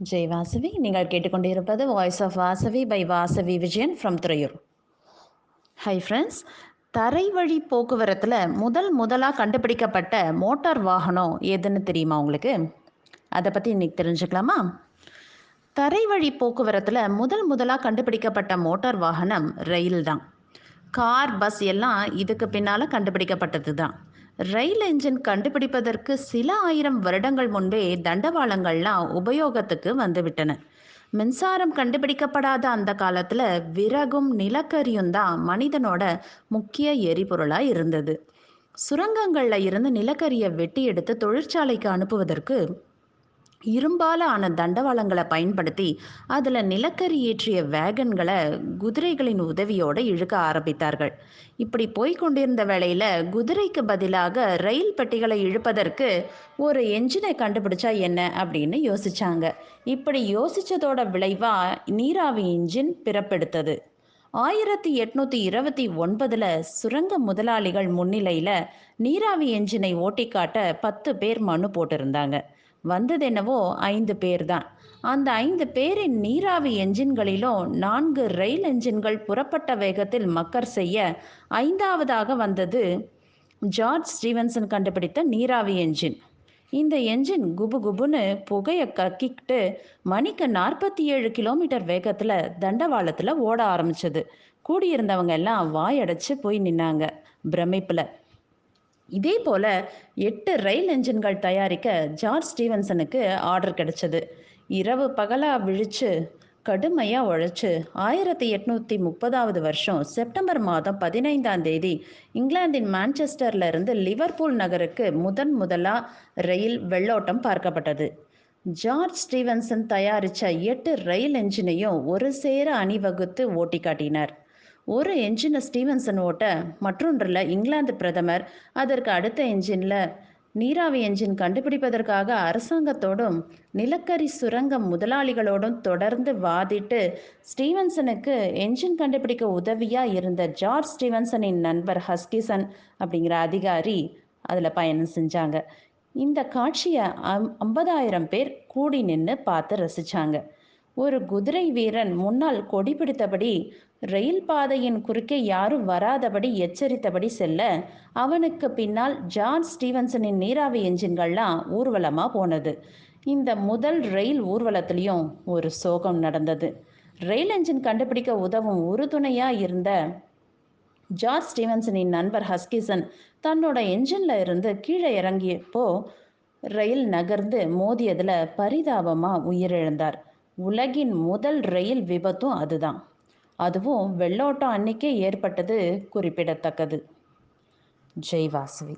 ஜெய் வாசவி. நீங்கள் கேட்டுக்கொண்டிருப்பது voice of Vasavi by Vasavi Vijayan from Thuraiyur. Hi friends. தரைவழி போக்குவரத்தில் முதலாக கண்டுபிடிக்கப்பட்ட மோட்டார் வாகனம் எதுன்னு தெரியுமா உங்களுக்கு? அதை பற்றி இன்னைக்கு தெரிஞ்சுக்கலாமா? தரைவழி போக்குவரத்தில் முதலாக கண்டுபிடிக்கப்பட்ட மோட்டார் வாகனம் ரயில் தான். கார், பஸ் எல்லாம் இதுக்கு பின்னால் கண்டுபிடிக்கப்பட்டது தான். ரயில் என்ஜின் கண்டுபிடிப்பதற்கு சில ஆயிரம் வருடங்கள் முன்பே தண்டவாளங்கள்லாம் உபயோகத்துக்கு வந்துவிட்டன. மின்சாரம் கண்டுபிடிக்கப்படாத அந்த காலத்துல விறகும் நிலக்கரியும் தான் மனிதனோட முக்கிய எரிபொருளா இருந்தது. சுரங்கங்கள்ல இருந்து நிலக்கரியை வெட்டி எடுத்து தொழிற்சாலைக்கு அனுப்புவதற்கு இரும்பால ஆன தண்டவாளங்களை பயன்படுத்தி அதில் நிலக்கரி ஏற்றிய வேகன்களை குதிரைகளின் உதவியோடு இழுக்க ஆரம்பித்தார்கள். இப்படி போய்கொண்டிருந்த வேளையில் குதிரைக்கு பதிலாக ரயில் பெட்டிகளை இழுப்பதற்கு ஒரு என்ஜினை கண்டுபிடிச்சா என்ன அப்படின்னு யோசிச்சாங்க. இப்படி யோசிச்சதோட விளைவா நீராவி என்ஜின் பிறப்பெடுத்தது. 1829 சுரங்க முதலாளிகள் முன்னிலையில் நீராவி என்ஜினை ஓட்டி காட்ட 10 பேர் மனு போட்டிருந்தாங்க. வந்தது என்னவோ 5 பேர் தான். அந்த 5 பேரின் நீராவி என்ஜின்களிலும் 4 ரயில் என்ஜின்கள் புறப்பட்ட வேகத்தில் மக்கர் செய்ய 5வதாக வந்தது ஜார்ஜ் ஸ்டீவன்சன் கண்டுபிடித்த நீராவி என்ஜின். இந்த என்ஜின் குபு குபுன்னு புகையை கக்கிட்டு மணிக்கு 47 கிலோமீட்டர் வேகத்தில் தண்டவாளத்தில் ஓட ஆரம்பிச்சது. கூடியிருந்தவங்க எல்லாம் வாயடைச்சு போய் நின்னாங்க பிரமிப்பில். இதே போல 8 ரயில் என்ஜின்கள் தயாரிக்க ஜார்ஜ் ஸ்டீவன்சனுக்கு ஆர்டர் கிடைச்சது. இரவு பகலா விழிச்சு கடுமையாக உழைச்சு 1830 வருஷம் செப்டம்பர் மாதம் 15ஆம் தேதி இங்கிலாந்தின் மான்செஸ்டர்ல இருந்து லிவர்பூல் நகருக்கு முதலா ரயில் வெள்ளோட்டம் பார்க்கப்பட்டது. ஜார்ஜ் ஸ்டீவன்சன் தயாரித்த 8 ரயில் என்ஜினையும் ஒரு சேர அணிவகுத்து ஓட்டி காட்டினார். ஒரு என்ஜினை ஸ்டீவன்சன் ஓட்ட மற்றொன்றில் இங்கிலாந்து பிரதமர், அதற்கு அடுத்த என்ஜினில் நீராவி என்ஜின் கண்டுபிடிப்பதற்காக அரசாங்கத்தோடும் நிலக்கரி சுரங்க முதலாளிகளோடும் தொடர்ந்து வாதிட்டு ஸ்டீவன்சனுக்கு என்ஜின் கண்டுபிடிக்க உதவியாக இருந்த ஜார்ஜ் ஸ்டீவன்சனின் நண்பர் ஹஸ்கிசன் அப்படிங்கிற அதிகாரி அதில் பயணம் செஞ்சாங்க. இந்த காட்சியை 50,000 பேர் கூடி நின்று பார்த்து ரசித்தாங்க. ஒரு குதிரை வீரன் முன்னால் கொடி பிடித்தபடி ரயில் பாதையின் குறுக்கே யாரும் வராதபடி எச்சரித்தபடி செல்ல, அவனுக்கு பின்னால் ஜார்ஜ் ஸ்டீவன்சனின் நீராவி என்ஜின்கள்லாம் ஊர்வலமாக போனது. இந்த முதல் ரயில் ஊர்வலத்திலையும் ஒரு சோகம் நடந்தது. ரயில் என்ஜின் கண்டுபிடிக்க உதவும் உறுதுணையாக இருந்த ஜார்ஜ் ஸ்டீவன்சனின் நண்பர் ஹஸ்கிசன் தன்னோட என்ஜின்ல இருந்து கீழே இறங்கியப்போ ரயில் நகர்ந்து மோதியதில் பரிதாபமாக உயிரிழந்தார். உலகின் முதல் ரயில் விபத்தும் அதுதான். அதுவும் வெள்ளோட்டம் அன்னைக்கே ஏற்பட்டது குறிப்பிடத்தக்கது. ஜெய் வாசவி.